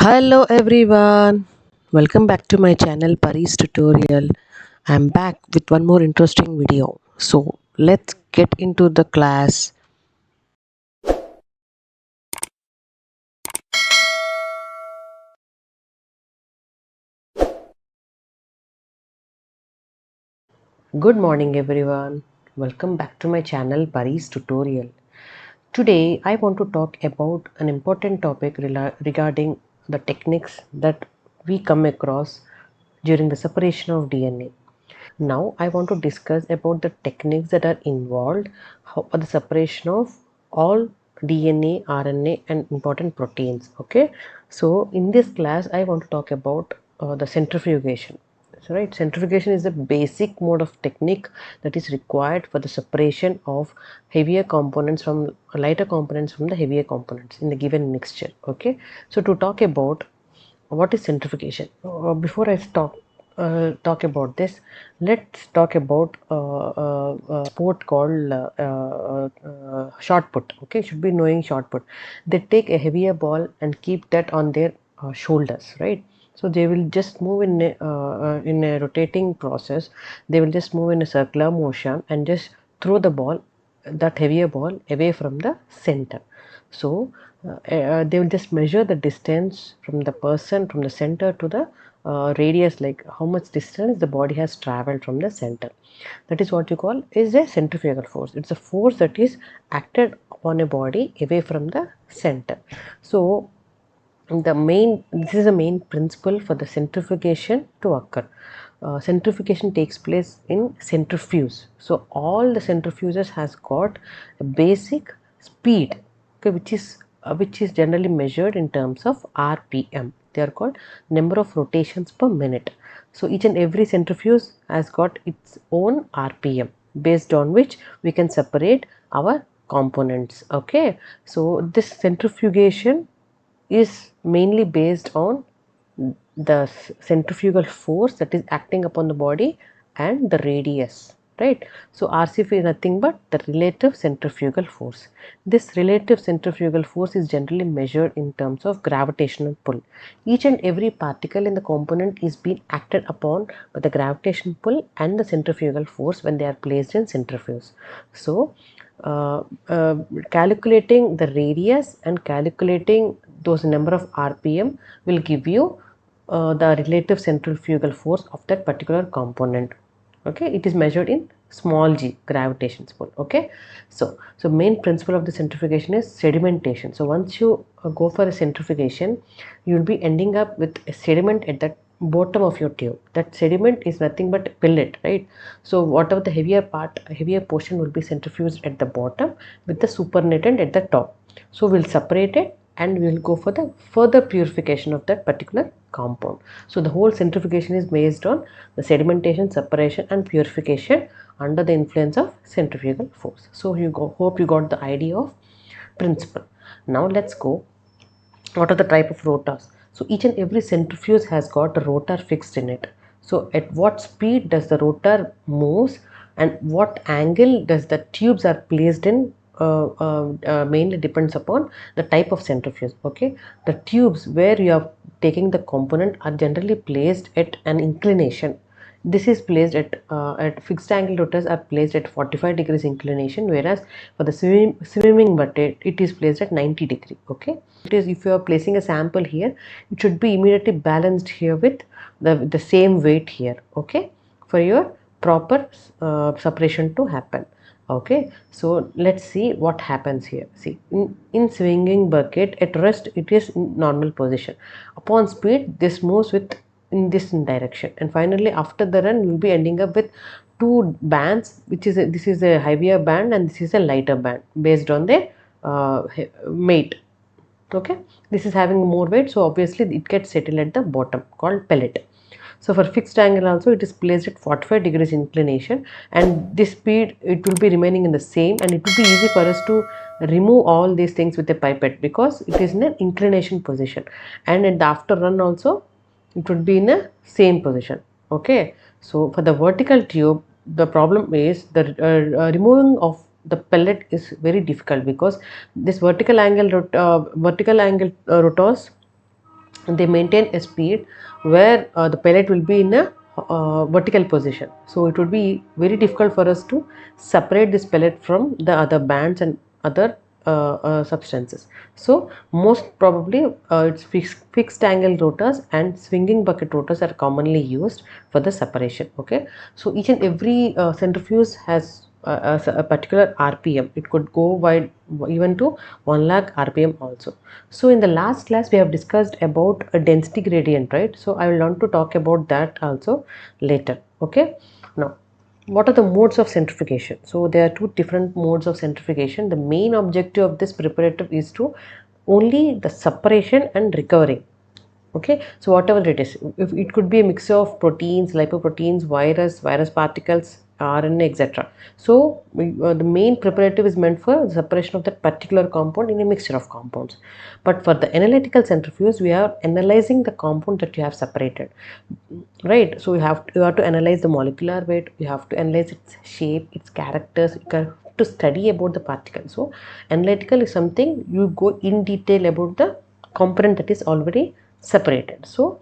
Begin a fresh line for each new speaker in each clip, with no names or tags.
Hello everyone, welcome back to my channel Pari's tutorial. I'm back with one more interesting video. So let's get into the class. Good morning everyone, welcome back to my channel Pari's tutorial. Today I want to talk about an important topic regarding the techniques that we come across during the separation of DNA. Now I want to discuss about the techniques that are involved for the separation of all DNA, RNA and important proteins. Okay, so in this class I want to talk about the centrifugation. So, right, centrifugation is the basic mode of technique that is required for the separation of heavier components from lighter components from the heavier components in the given mixture. Okay, so to talk about what is centrifugation, before I talk about this, let's talk about sport called shot put. Okay, should be knowing shot put. They take a heavier ball and keep that on their shoulders, right? So they will just move in a rotating process. They will just move in a circular motion and just throw the ball, that heavier ball, away from the center. So they will just measure the distance from the person, from the center to the radius, like how much distance the body has traveled from the center. That is what you call is a centrifugal force. It's a force that is acted upon a body away from the center. So this is the main principle for the centrifugation to occur. Centrifugation takes place in centrifuge. So all the centrifuges has got a basic speed, okay, which is generally measured in terms of RPM. They are called number of rotations per minute. So each and every centrifuge has got its own RPM, based on which we can separate our components. Okay, so this centrifugation is mainly based on the centrifugal force that is acting upon the body and the radius, right? So RCF is nothing but the relative centrifugal force. This relative centrifugal force is generally measured in terms of gravitational pull. Each and every particle in the component is being acted upon by the gravitational pull and the centrifugal force when they are placed in centrifuge. So uh, uh, calculating the radius and calculating those number of RPM will give you the relative centrifugal force of that particular component. Okay, it is measured in small g, gravitational pull. Okay, so main principle of the centrifugation is sedimentation. So once you go for a centrifugation, you will be ending up with a sediment at the bottom of your tube. That sediment is nothing but pellet, right? So whatever the heavier portion will be centrifuged at the bottom with the supernatant at the top. So we'll separate it and we will go for the further purification of that particular compound. So the whole centrifugation is based on the sedimentation, separation and purification under the influence of centrifugal force. So hope you got the idea of principle. Now let's go, what are the type of rotors. So each and every centrifuge has got a rotor fixed in it. So at what speed does the rotor moves and what angle does the tubes are placed in, mainly depends upon the type of centrifuge. Okay, the tubes where you are taking the component are generally placed at an inclination. This is placed at fixed angle rotors are placed at 45 degrees inclination, whereas for the swimming bucket it is placed at 90 degree. Okay, it is, if you are placing a sample here, it should be immediately balanced here with the same weight here. Okay, for your proper separation to happen. Okay, so let's see what happens here. See, in swinging bucket at rest it is in normal position. Upon speed this moves with in this direction, and finally after the run you will be ending up with two bands, which is this is a heavier band and this is a lighter band based on their weight. Okay, this is having more weight, so obviously it gets settled at the bottom, called pellet. So for fixed angle also it is placed at 45 degrees inclination, and this speed it will be remaining in the same, and it will be easy for us to remove all these things with a pipette because it is in an inclination position, and at the after run also it would be in a same position. Okay, so for the vertical tube the problem is the removing of the pellet is very difficult because this vertical angle rotors they maintain a speed where the pellet will be in a vertical position. So it would be very difficult for us to separate this pellet from the other bands and other substances. So most probably it's fixed angle rotors and swinging bucket rotors are commonly used for the separation. Okay, so each and every centrifuge has a particular RPM. It could go wide even to 1 lakh RPM also. So in the last class we have discussed about a density gradient, right? So I will want to talk about that also later. Okay, now what are the modes of centrifugation? So there are two different modes of centrifugation. The main objective of this preparative is to only the separation and recovering. Okay, so whatever it is, if it could be a mixture of proteins, lipoproteins, virus particles, RNA, etc. So the main preparative is meant for the separation of that particular compound in a mixture of compounds. But for the analytical centrifuge, we are analyzing the compound that you have separated, right? So you have to analyze the molecular weight, you have to analyze its shape, its characters, you have to study about the particle. So analytical is something you go in detail about the component that is already separated. So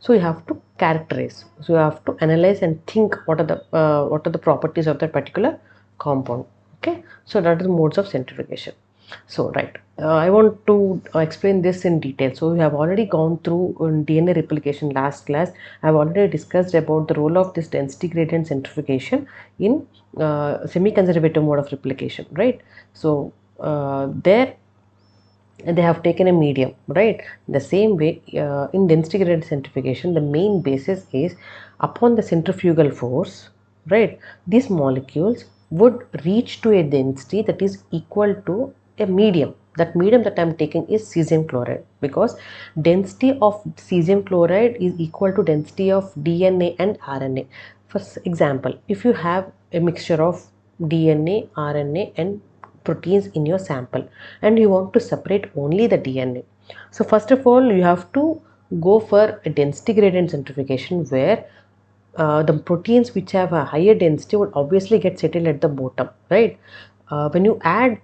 you have to characterize, so you have to analyze and think what are the properties of that particular compound. Okay, so that is modes of centrifugation. So right, I want to explain this in detail. So we have already gone through DNA replication last class. I have already discussed about the role of this density gradient centrifugation in semi-conservative mode of replication, right? So there they have taken a medium, right? The same way in density gradient centrifugation, the main basis is upon the centrifugal force, right? These molecules would reach to a density that is equal to a medium. That medium that I am taking is cesium chloride, because density of cesium chloride is equal to density of DNA and RNA. For example, if you have a mixture of DNA, RNA and proteins in your sample and you want to separate only the DNA. So first of all, you have to go for a density gradient centrifugation where the proteins which have a higher density would obviously get settled at the bottom, right? When you add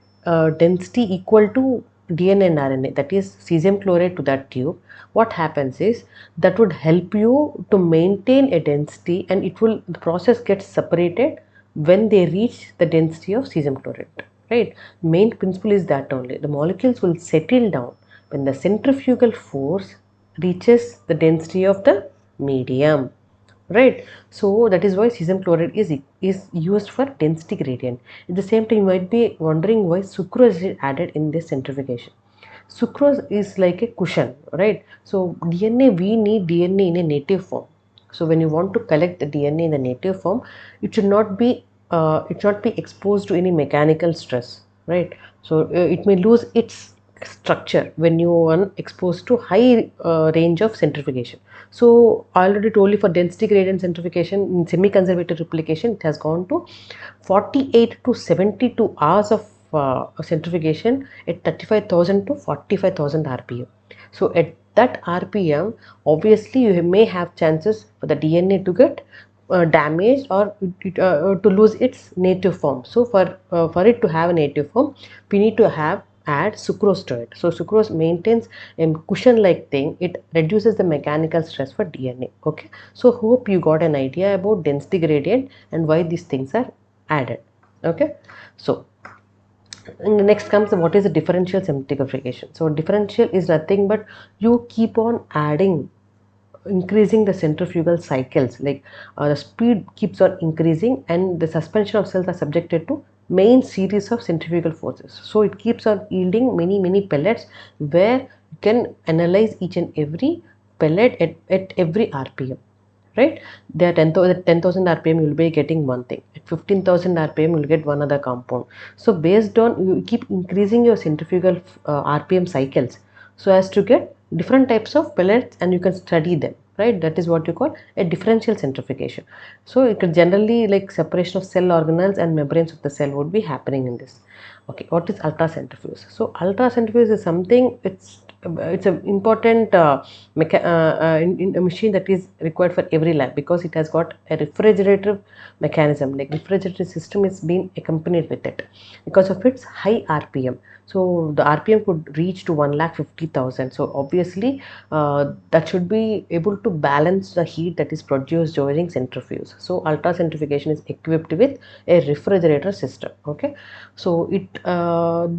density equal to DNA and RNA, that is cesium chloride, to that tube, what happens is that would help you to maintain a density, and the process gets separated when they reach the density of cesium chloride, right? Main principle is that only the molecules will settle down when the centrifugal force reaches the density of the medium, right? So that is why cesium chloride is used for density gradient. At the same time, you might be wondering why sucrose is added in this centrifugation. Sucrose is like a cushion, right? So DNA, we need DNA in a native form. So when you want to collect the DNA in the native form, it should not be exposed to any mechanical stress, right? So it may lose its structure when you are exposed to high range of centrifugation. So I already told you, for density gradient centrifugation in semi-conservative replication, it has gone to 48 to 72 hours of centrifugation at 35,000 to 45,000 RPM. So at that RPM, obviously you may have chances for the DNA to get damaged or to lose its native form. So for it to have a native form, we need to add sucrose to it. So sucrose maintains a cushion like thing. It reduces the mechanical stress for DNA. Okay, so hope you got an idea about density gradient and why these things are added. Okay, so next comes what is the differential centrifugation. So differential is nothing but you keep on adding, increasing the centrifugal cycles, like the speed keeps on increasing and the suspension of cells are subjected to main series of centrifugal forces. So it keeps on yielding many pellets where you can analyze each and every pellet at every RPM, right? There are 10,000 RPM you will be getting one thing, at 15,000 RPM you will get one other compound. So based on, you keep increasing your centrifugal RPM cycles so as to get different types of pellets and you can study them, right? That is what you call a differential centrifugation. So it could generally, like, separation of cell organelles and membranes of the cell would be happening in this. Okay, what is ultracentrifuge? So ultracentrifuge is something, it's it's an important in a machine that is required for every lab, because it has got a refrigerative mechanism, like refrigerator system is being accompanied with it because of its high rpm. So the rpm could reach to 1,50,000. So obviously that should be able to balance the heat that is produced during centrifuge. So ultra centrifugation is equipped with a refrigerator system. Okay, so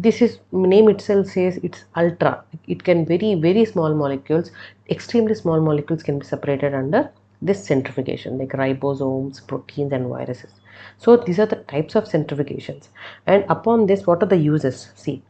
this is name itself says it's ultra. It can very small molecules, extremely small molecules can be separated under this centrifugation, like ribosomes, proteins, and viruses. So these are the types of centrifugations. And upon this, what are the uses? See,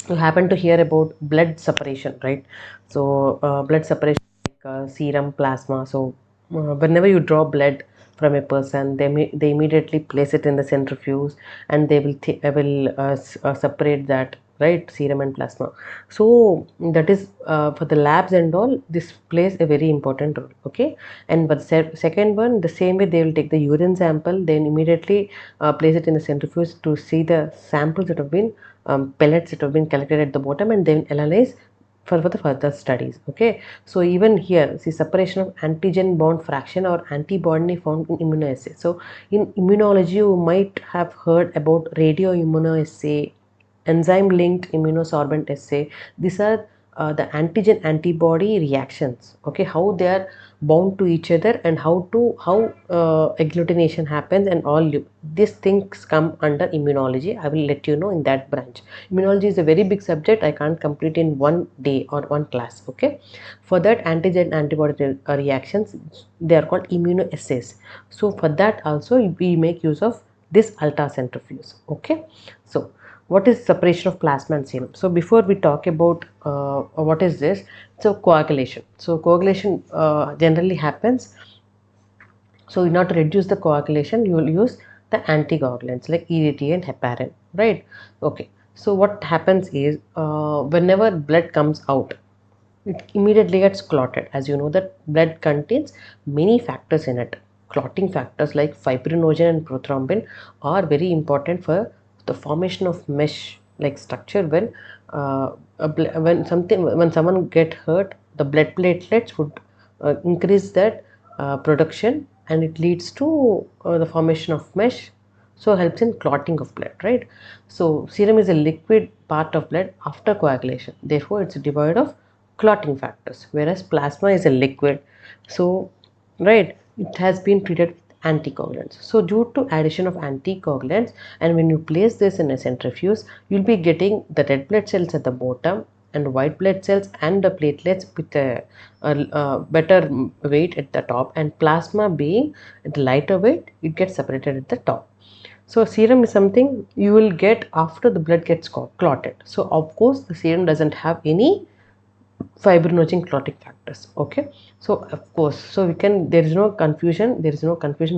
you happen to hear about blood separation, right? So blood separation, like serum, plasma. So whenever you draw blood from a person, they immediately place it in the centrifuge, and they will separate that, right, serum and plasma. So that is for the labs and all, this plays a very important role. Okay, and but second one, the same way, they will take the urine sample, then immediately place it in the centrifuge to see the samples that have been pellets that have been collected at the bottom, and then analyze for the further studies. Okay, so even here, see, separation of antigen bound fraction or antibody found in immunoassay. So in immunology, you might have heard about radio immunoassay, enzyme linked immunosorbent assay. These are the antigen antibody reactions. Okay, how they are bound to each other, and how agglutination happens, and all these things come under immunology. I will let you know in that branch. Immunology is a very big subject, I can't complete in one day or one class. Okay, for that antigen antibody reactions, they are called immunoassays. So for that also we make use of this ultracentrifuge. Okay, so what is separation of plasma and serum? So before we talk about what is this, so coagulation. So coagulation generally happens. So in order to reduce the coagulation, you will use the anticoagulants like EDTA and heparin, right? Okay, so what happens is whenever blood comes out, it immediately gets clotted. As you know that blood contains many factors in it. Clotting factors like fibrinogen and prothrombin are very important for the formation of mesh like structure. When when someone get hurt, the blood platelets would increase that production, and it leads to the formation of mesh, so helps in clotting of blood, right? So serum is a liquid part of blood after coagulation, therefore it's devoid of clotting factors, whereas plasma is a liquid. So right, it has been treated with anticoagulants. So due to addition of anticoagulants, and when you place this in a centrifuge, you'll be getting the red blood cells at the bottom and white blood cells and the platelets with a better weight at the top, and plasma being at the lighter weight, it gets separated at the top. So serum is something you will get after the blood gets clotted. So of course the serum doesn't have any fibrinogen clotting factors. Okay, so of course, so we can, there is no confusion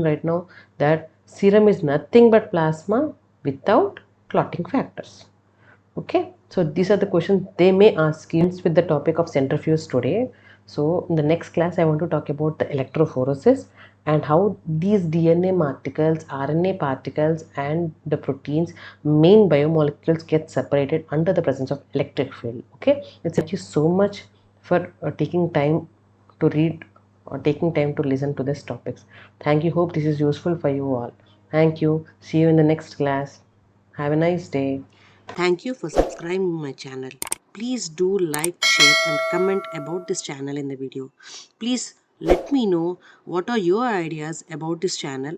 right now that serum is nothing but plasma without clotting factors. Okay, so these are the questions they may ask you with the topic of centrifuge today. So in the next class, I want to talk about the electrophoresis and how these DNA particles, RNA particles, and the proteins, main biomolecules, get separated under the presence of electric field. Okay, it's thank you so much for taking time to read or taking time to listen to these topics. Thank you. Hope this is useful for you all. Thank you. See you in the next class. Have a nice day.
Thank you for subscribing my channel. Please do like, share and comment about this channel in the video. Please let me know what are your ideas about this channel